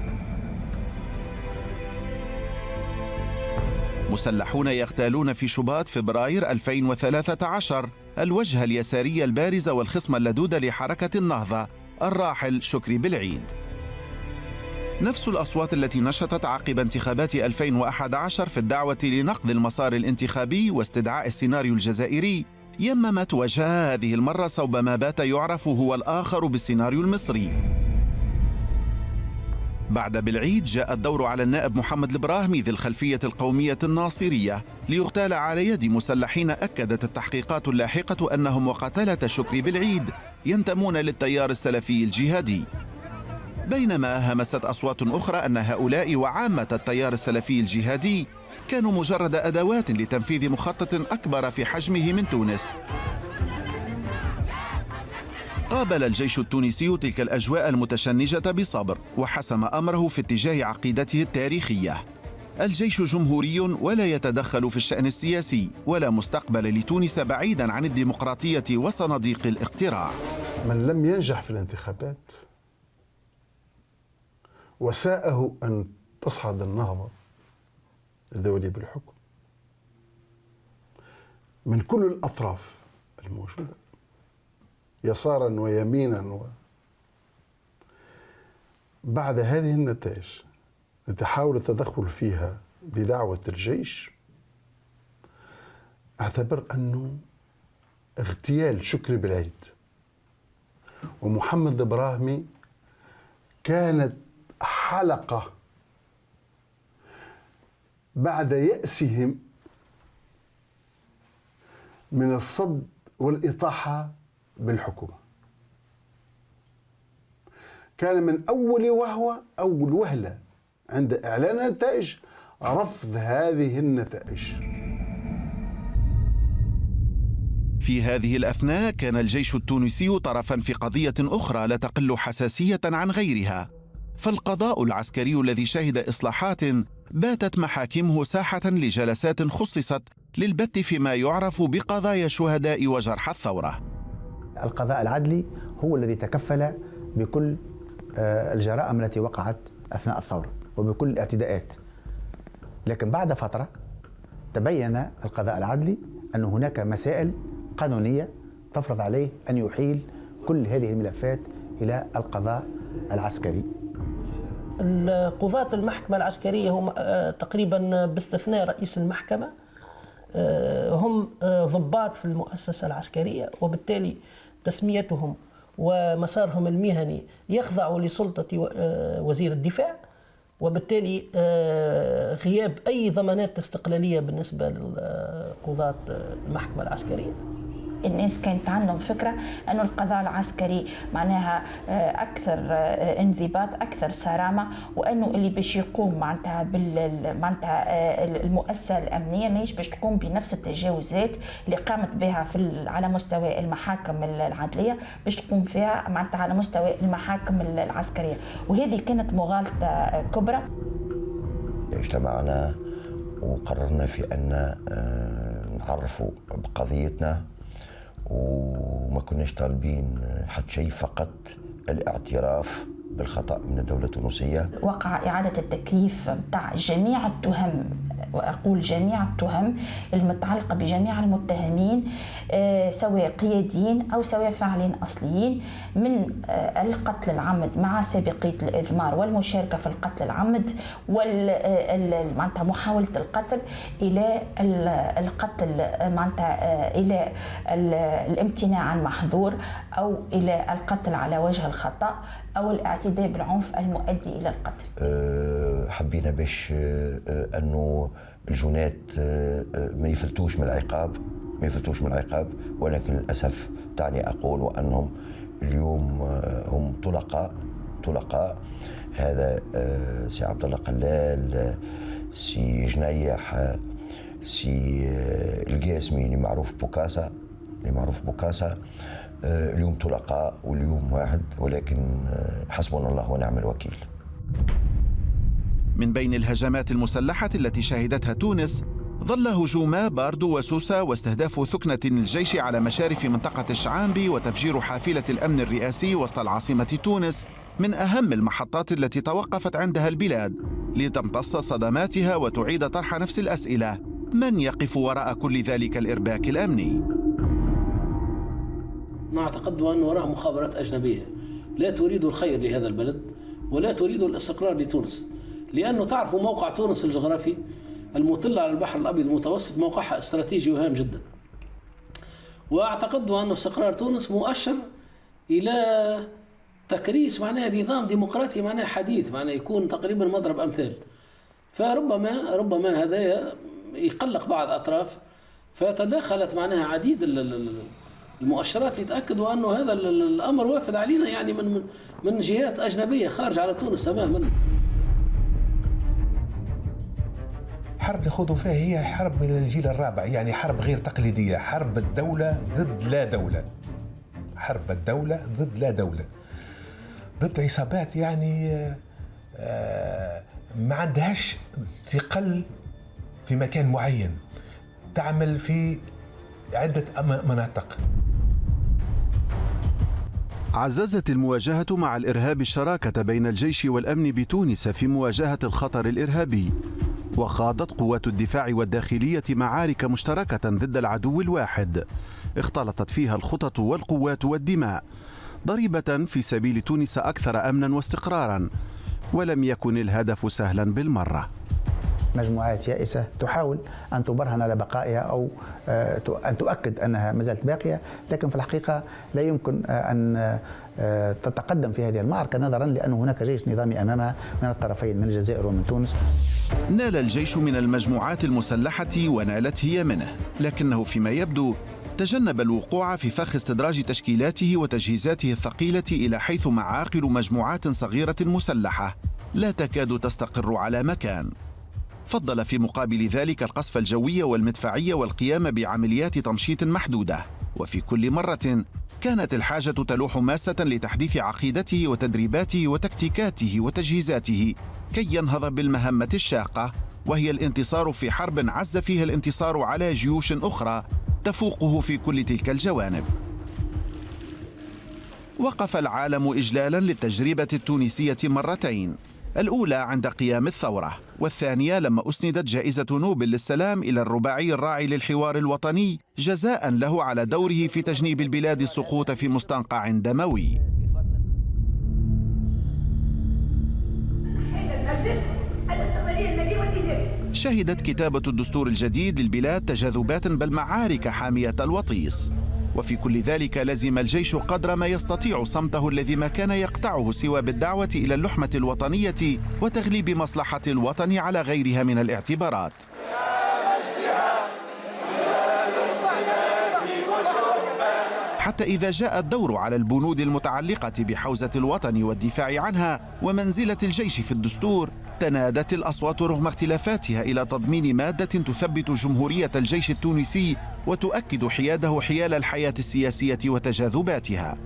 [SPEAKER 10] مسلحون يغتالون في شباط فبراير 2013 الوجه اليساري البارز والخصم اللدود لحركة النهضة الراحل شكري بالعيد. نفس الأصوات التي نشطت عقب انتخابات 2011 في الدعوة لنقض المسار الانتخابي واستدعاء السيناريو الجزائري يممت وجهها هذه المرة صوب ما بات يعرف هو الآخر بالسيناريو المصري. بعد بالعيد جاء الدور على النائب محمد البراهمي ذي الخلفية القومية الناصرية ليغتال على يد مسلحين أكدت التحقيقات اللاحقة أنهم وقتلة شكري بالعيد ينتمون للتيار السلفي الجهادي، بينما همست أصوات أخرى أن هؤلاء وعامة التيار السلفي الجهادي كانوا مجرد أدوات لتنفيذ مخطط أكبر في حجمه من تونس. قابل الجيش التونسي تلك الأجواء المتشنجة بصبر وحسم أمره في اتجاه عقيدته التاريخية. الجيش جمهوري ولا يتدخل في الشأن السياسي، ولا مستقبل لتونس بعيدا عن الديمقراطية وصناديق الاقتراع.
[SPEAKER 6] من لم ينجح في الانتخابات وساءه أن تصعد النهضة الدولية بالحكم من كل الأطراف الموجودة يسارا ويمينا بعد هذه النتائج نتحاول التدخل فيها بدعوة الجيش، أعتبر أنه اغتيال شكري بالعيد ومحمد البراهمي كانت حلقة بعد يأسهم من الصد والإطاحة بالحكومة. كان من أول وهلة عند إعلان النتائج رفض هذه النتائج.
[SPEAKER 10] في هذه الأثناء كان الجيش التونسي طرفاً في قضية أخرى لا تقل حساسية عن غيرها، فالقضاء العسكري الذي شهد إصلاحات باتت محاكمه ساحة لجلسات خصصت للبت فيما يعرف بقضايا شهداء وجرحى الثورة.
[SPEAKER 4] القضاء العدلي هو الذي تكفل بكل الجرائم التي وقعت أثناء الثورة وبكل الاعتداءات، لكن بعد فترة تبين القضاء العدلي أن هناك مسائل قانونية تفرض عليه أن يحيل كل هذه الملفات إلى القضاء العسكري.
[SPEAKER 11] قضاة المحكمة العسكرية هم تقريبا باستثناء رئيس المحكمة هم ضباط في المؤسسة العسكرية، وبالتالي تسميتهم ومسارهم المهني يخضع لسلطة وزير الدفاع، وبالتالي غياب أي ضمانات استقلالية بالنسبة لقضاة المحكمة العسكرية.
[SPEAKER 15] الناس كانت عندهم فكرة أنه القضاء العسكري معناها أكثر انضباط، أكثر صرامة، وأنه اللي باش يقوم معناتها المؤسسة الأمنية ماهيش باش تقوم بنفس التجاوزات اللي قامت بها على مستوى المحاكم العدلية، باش تقوم فيها معناتها على مستوى المحاكم العسكرية، وهذه كانت مغالطة كبرى.
[SPEAKER 14] اجتمعنا وقررنا في أن نعرفوا بقضيتنا، وما كناش طالبين حتى شيء، فقط الاعتراف بالخطأ من الدولة التونسية.
[SPEAKER 15] وقع إعادة التكليف متاع جميع التهم، وأقول جميع التهم المتعلقة بجميع المتهمين سواء قياديين أو سواء فاعلين أصليين، من القتل العمد مع سابقية الإضمار والمشاركة في القتل العمد معناتها محاولة القتل، إلى القتل معناتها إلى الامتناع عن محظور، أو إلى القتل على وجه الخطأ، أو الاعتداء بالعنف المؤدي إلى القتل.
[SPEAKER 14] حبينا باش أنه الجنات ما يفلتوش من العقاب، ولكن للأسف دعني أقول وأنهم اليوم هم طلقاء. هذا سي عبد الله قلال، سي جنيح، سي القاسمي اللي معروف بوكاسا، اليوم طلقاء واليوم واحد، ولكن حسبنا الله ونعم الوكيل.
[SPEAKER 10] من بين الهجمات المسلحة التي شهدتها تونس ظل هجوما باردو وسوسة واستهداف ثكنة الجيش على مشارف منطقة الشعانبي وتفجير حافلة الأمن الرئاسي وسط العاصمة تونس، من أهم المحطات التي توقفت عندها البلاد لتمتص صدماتها وتعيد طرح نفس الأسئلة: من يقف وراء كل ذلك الإرباك الأمني؟
[SPEAKER 7] نعتقد أن وراء مخابرات أجنبية لا تريد الخير لهذا البلد ولا تريد الاستقرار لتونس، لأنه تعرفوا موقع تونس الجغرافي المطل على البحر الأبيض المتوسط، موقعها استراتيجي وهام جدا، وأعتقد أن استقرار تونس مؤشر إلى تكريس معناها نظام ديمقراطي معناها حديث، معناها يكون تقريبا مضرب أمثال. فربما هذا يقلق بعض أطراف، فتداخلت معناها عديد المؤشرات لتأكدوا أنه هذا الأمر وافد علينا، يعني من جهات أجنبية خارج على تونس تماما.
[SPEAKER 1] حرب اللي خوضوا فيها هي حرب من الجيل الرابع، يعني حرب غير تقليدية، حرب الدولة ضد لا دولة، حرب الدولة ضد لا دولة، ضد عصابات يعني ما عندهاش ثقل في مكان معين، تعمل في عدة مناطق.
[SPEAKER 10] عززت المواجهة مع الإرهاب الشراكة بين الجيش والأمن بتونس في مواجهة الخطر الإرهابي، وخاضت قوات الدفاع والداخلية معارك مشتركة ضد العدو الواحد اختلطت فيها الخطط والقوات والدماء، ضريبة في سبيل تونس أكثر أمنا واستقرارا، ولم يكن الهدف سهلا بالمرة.
[SPEAKER 4] مجموعات يائسة تحاول أن تبرهن على بقائها أو أن تؤكد أنها ما زالت باقية، لكن في الحقيقة لا يمكن أن تتقدم في هذه المعركة، نظرا لأن هناك جيش نظامي أمامها من الطرفين، من الجزائر ومن تونس.
[SPEAKER 10] نال الجيش من المجموعات المسلحة ونالت هي منه، لكنه فيما يبدو تجنب الوقوع في فخ استدراج تشكيلاته وتجهيزاته الثقيلة إلى حيث معاقل مجموعات صغيرة مسلحة لا تكاد تستقر على مكان. فضل في مقابل ذلك القصف الجوي والمدفعي والقيام بعمليات تمشيط محدودة، وفي كل مرة كانت الحاجة تلوح ماسة لتحديث عقيدته وتدريباته وتكتيكاته وتجهيزاته كي ينهض بالمهمة الشاقة، وهي الانتصار في حرب عز فيها الانتصار على جيوش أخرى تفوقه في كل تلك الجوانب. وقف العالم إجلالا للتجربة التونسية مرتين، الأولى عند قيام الثورة، والثانية لما أسندت جائزة نوبل للسلام إلى الرباعي الراعي للحوار الوطني جزاء له على دوره في تجنيب البلاد السقوط في مستنقع دموي. شهدت كتابة الدستور الجديد للبلاد تجاذبات بل معارك حامية الوطيس، وفي كل ذلك لزم الجيش قدر ما يستطيع صمته الذي ما كان يقطعه سوى بالدعوة إلى اللحمة الوطنية وتغليب مصلحة الوطن على غيرها من الاعتبارات. حتى إذا جاء الدور على البنود المتعلقة بحوزة الوطن والدفاع عنها ومنزلة الجيش في الدستور، تنادت الأصوات رغم اختلافاتها إلى تضمين مادة تثبت جمهورية الجيش التونسي وتؤكد حياده حيال الحياة السياسية وتجاذباتها.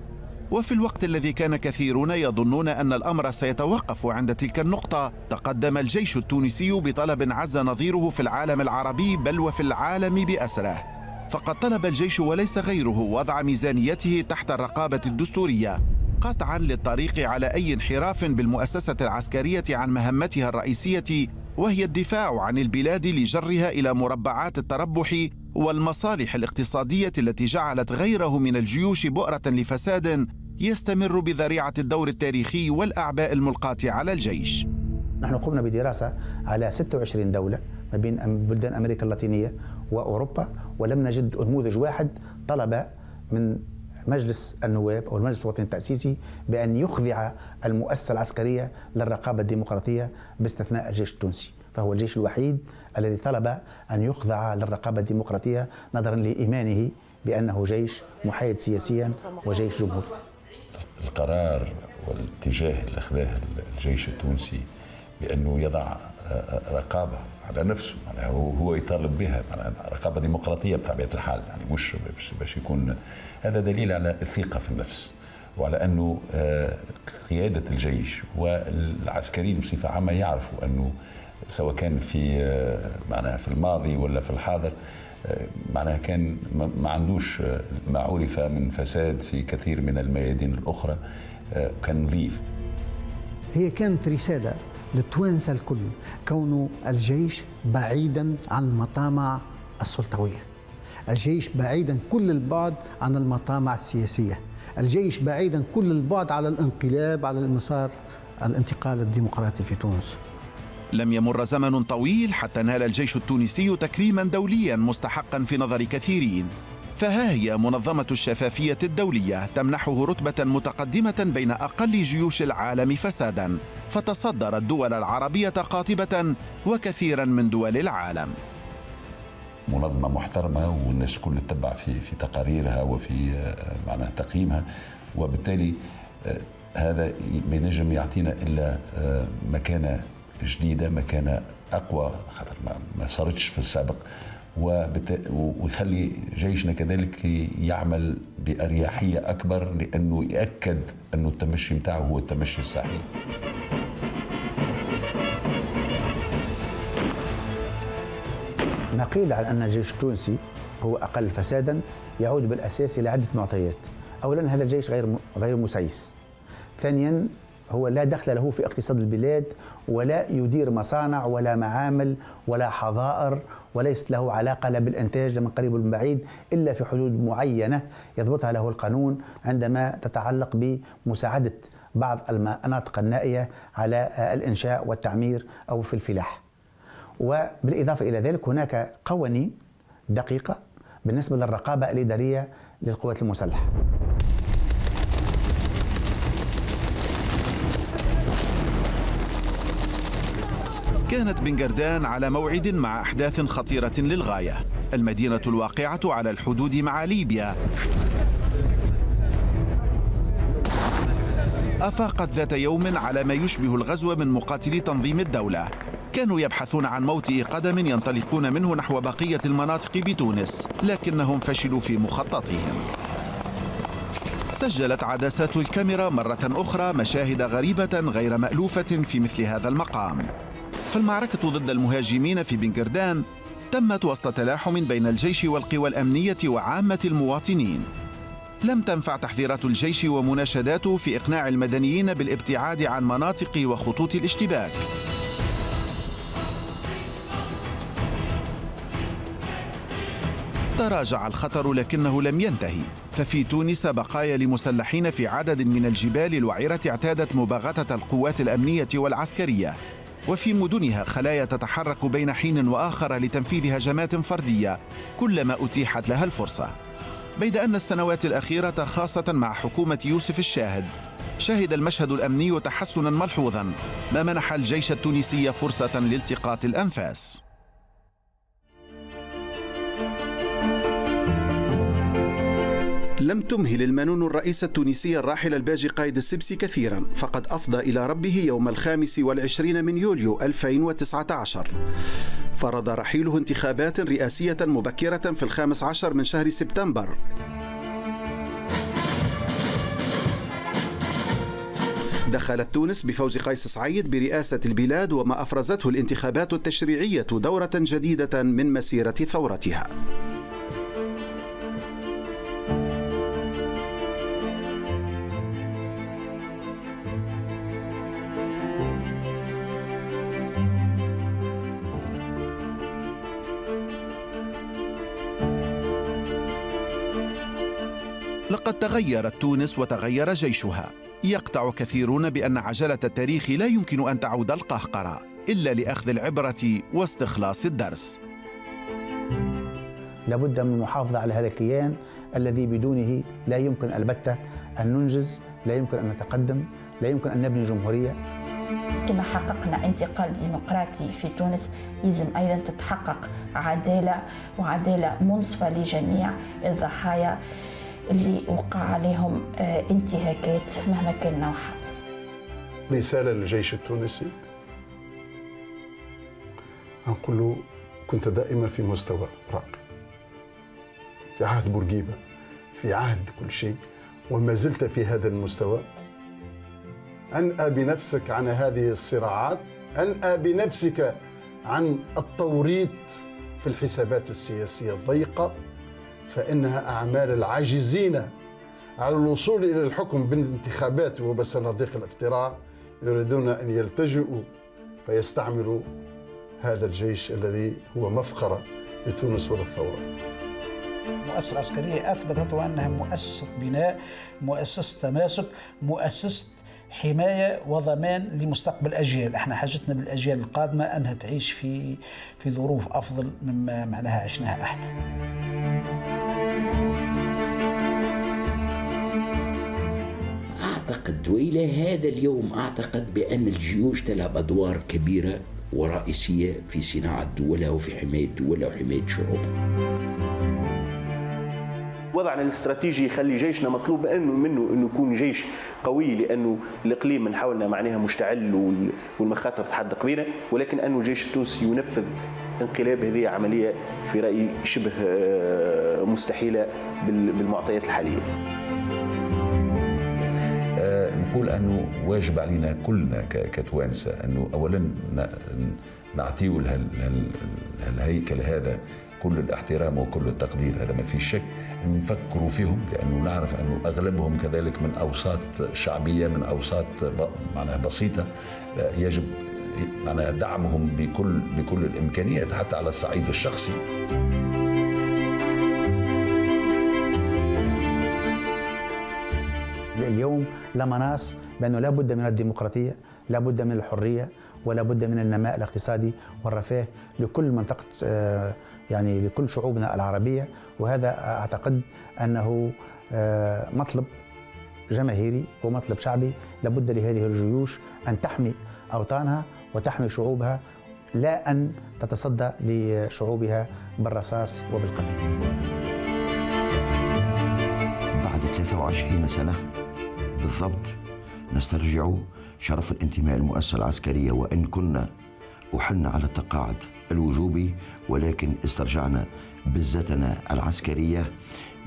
[SPEAKER 10] وفي الوقت الذي كان كثيرون يظنون أن الأمر سيتوقف عند تلك النقطة، تقدم الجيش التونسي بطلب عز نظيره في العالم العربي بل وفي العالم بأسره. فقد طلب الجيش وليس غيره وضع ميزانيته تحت الرقابة الدستورية، قطعا للطريق على أي انحراف بالمؤسسة العسكرية عن مهمتها الرئيسية، وهي الدفاع عن البلاد لجرها إلى مربعات التربح والمصالح الاقتصادية التي جعلت غيره من الجيوش بؤرة لفساد يستمر بذريعة الدور التاريخي والأعباء الملقاة على الجيش.
[SPEAKER 4] نحن قمنا بدراسة على 26 دولة ما بين بلدان أمريكا اللاتينية وأوروبا، ولم نجد نموذج واحد طلب من مجلس النواب أو المجلس الوطني التأسيسي بأن يخضع المؤسسة العسكرية للرقابة الديمقراطية باستثناء الجيش التونسي، فهو الجيش الوحيد الذي طلب أن يخضع للرقابة الديمقراطية نظرا لإيمانه بأنه جيش محايد سياسيا وجيش جمهوري.
[SPEAKER 13] القرار والاتجاه اللي أخذه الجيش التونسي بأنه يضع رقابة على نفسه، يعني هو يطالب بها، يعني رقابة ديمقراطية بطبيعة الحال، يعني مش باش يكون هذا دليل على الثقة في النفس وعلى أنه قيادة الجيش والعسكريين بصفة عامة يعرفوا أنه سواء كان في معناها في الماضي ولا في الحاضر معناها كان ما عندوش ما عرف من فساد في كثير من الميادين الأخرى، كان نظيف.
[SPEAKER 5] هي كانت رسالة للتوانسة الكل، كون الجيش بعيدا عن المطامع السلطوية، الجيش بعيدا كل البعد عن المطامع السياسية، الجيش بعيدا كل البعد على الانقلاب، على المسار الانتقال الديمقراطي في تونس.
[SPEAKER 10] لم يمر زمن طويل حتى نال الجيش التونسي تكريما دوليا مستحقا في نظر كثيرين، فها هي منظمة الشفافية الدولية تمنحه رتبة متقدمة بين أقل جيوش العالم فسادا، فتصدر الدول العربية قاطبة وكثيرا من دول العالم.
[SPEAKER 13] منظمة محترمة والناس الكل تتبع في تقاريرها وفي معناها تقييمها، وبالتالي هذا ما ينجم يعطينا إلا مكانة جديدة، مكانة أقوى خاطر ما صارتش في السابق، ويخلي جيشنا كذلك يعمل بأريحية أكبر لأنه يأكد أنه التمشي متاعه هو التمشي الصحيح.
[SPEAKER 4] ما قيل عن أن الجيش التونسي هو أقل فسادا يعود بالأساس إلى عدة معطيات. أولا هذا الجيش غير مسيس. ثانيا هو لا دخل له في اقتصاد البلاد، ولا يدير مصانع ولا معامل ولا حظائر، وليست له علاقة لا بالإنتاج من قريب ومن بعيد إلا في حدود معينة يضبطها له القانون عندما تتعلق بمساعدة بعض المناطق النائية على الإنشاء والتعمير أو في الفلاح. وبالإضافة إلى ذلك هناك قوانين دقيقة بالنسبة للرقابة الإدارية للقوات المسلحة.
[SPEAKER 10] كانت بنغردان على موعد مع أحداث خطيرة للغاية. المدينة الواقعة على الحدود مع ليبيا أفاقت ذات يوم على ما يشبه الغزو من مقاتلي تنظيم الدولة. كانوا يبحثون عن موطئ قدم ينطلقون منه نحو بقية المناطق بتونس، لكنهم فشلوا في مخططهم. سجلت عدسات الكاميرا مرة أخرى مشاهد غريبة غير مألوفة في مثل هذا المقام. فالمعركة ضد المهاجمين في بنغردان تمت وسط تلاحم بين الجيش والقوى الأمنية وعامة المواطنين. لم تنفع تحذيرات الجيش ومناشداته في إقناع المدنيين بالابتعاد عن مناطق وخطوط الاشتباك. تراجع الخطر لكنه لم ينتهي، ففي تونس بقايا لمسلحين في عدد من الجبال الوعرة اعتادت مباغتة القوات الأمنية والعسكرية، وفي مدنها خلايا تتحرك بين حين وآخر لتنفيذ هجمات فردية كلما أتيحت لها الفرصة. بيد أن السنوات الأخيرة خاصة مع حكومة يوسف الشاهد شهد المشهد الأمني تحسنا ملحوظا، ما منح الجيش التونسي فرصة لالتقاط الأنفاس. لم تمهل المانون الرئيس التونسي الراحل الباجي قايد السبسي كثيرا، فقد أفضى إلى ربه يوم 25 من يوليو 2019. فرض رحيله انتخابات رئاسية مبكرة في 15 من شهر سبتمبر. دخلت تونس بفوز قيس سعيد برئاسة البلاد، وما أفرزته الانتخابات التشريعية دورة جديدة من مسيرة ثورتها. لقد تغيرت تونس وتغير جيشها. يقطع كثيرون بأن عجلة التاريخ لا يمكن أن تعود القهقرة إلا لأخذ العبرة واستخلاص الدرس.
[SPEAKER 4] لابد من المحافظة على هذا الكيان الذي بدونه لا يمكن البتة أن ننجز، لا يمكن أن نتقدم، لا يمكن أن نبني جمهورية.
[SPEAKER 15] كما حققنا انتقال ديمقراطي في تونس، يلزم أيضا تتحقق عدالة، وعدالة منصفة لجميع الضحايا اللي وقع عليهم انتهاكات مهما كان نوعها.
[SPEAKER 6] رسالة للجيش التونسي، نقول له كنت دائما في مستوى راقي، في عهد بورقيبة، في عهد كل شيء، وما زلت في هذا المستوى. أنأى بنفسك عن هذه الصراعات، أنأى بنفسك عن التوريط في الحسابات السياسية الضيقة، فإنها أعمال العاجزين على الوصول إلى الحكم بالانتخابات وبصناديق الاقتراع، يريدون أن يلتجئوا فيستعملوا هذا الجيش الذي هو مفخرة لتونس وللثورة.
[SPEAKER 12] المؤسسة العسكرية أثبتت أنها مؤسسة بناء، مؤسسة تماسك، مؤسسة حماية وضمان لمستقبل أجيال. احنا حاجتنا بالأجيال القادمة أنها تعيش في ظروف أفضل مما معناها عشناها احنا.
[SPEAKER 2] أعتقد وإلى هذا اليوم أعتقد بأن الجيوش تلعب أدوار كبيرة ورئيسية في صناعة دولها وفي حماية دولها وحماية شعوبها.
[SPEAKER 16] وضعنا الاستراتيجي يخلي جيشنا مطلوب منه يكون جيش قوي، لانه الاقليم من حولنا معناها مشتعل والمخاطر تحدق بنا، ولكن انه الجيش التونسي ينفذ انقلاب هذه عمليه في رايي شبه مستحيله بالمعطيات الحاليه.
[SPEAKER 13] نقول أنه واجب علينا كلنا كتوانسة أنه أولا نعطيه الهيكل هذا كل الاحترام وكل التقدير، هذا ما فيش شك. نفكروا فيهم لأنه نعرف أنه أغلبهم كذلك من أوساط شعبية، من أوساط معناها بسيطة، يجب معناها دعمهم بكل الإمكانيات حتى على الصعيد الشخصي.
[SPEAKER 4] اليوم لا مناص بأنه لا بد من الديمقراطية، لا بد من الحرية، ولا بد من النماء الاقتصادي والرفاه لكل منطقة، يعني لكل شعوبنا العربية. وهذا أعتقد أنه مطلب جماهيري ومطلب شعبي. لابد لهذه الجيوش أن تحمي أوطانها وتحمي شعوبها، لا أن تتصدى لشعوبها بالرصاص وبالقتل.
[SPEAKER 14] بعد 23 سنة بالضبط نسترجع شرف الانتماء للمؤسسة العسكرية، وإن كنا أحلنا على التقاعد الوجوبي، ولكن استرجعنا بزتنا العسكرية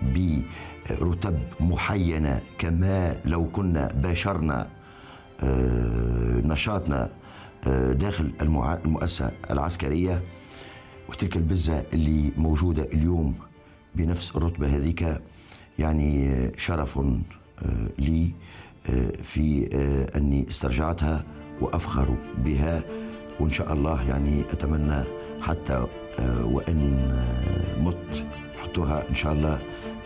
[SPEAKER 14] برتب محينة كما لو كنا باشرنا نشاطنا داخل المؤسسة العسكرية. وتلك البزة اللي موجودة اليوم بنفس الرتبة هذيك يعني شرف لي في أني استرجعتها وأفخر بها، وإن شاء الله يعني أتمنى حتى وإن مت حطوها إن شاء الله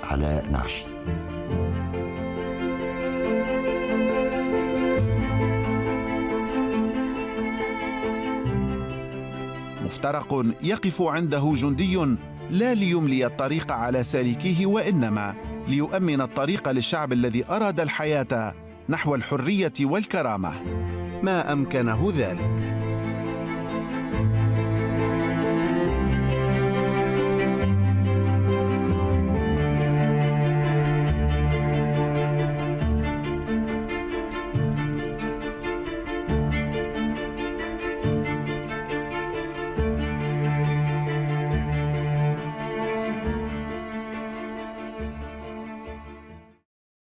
[SPEAKER 14] على نعشي.
[SPEAKER 10] مفترق يقف عنده جندي لا ليملي الطريق على سالكيه، وإنما ليؤمن الطريق للشعب الذي أراد الحياة نحو الحرية والكرامة ما أمكنه ذلك.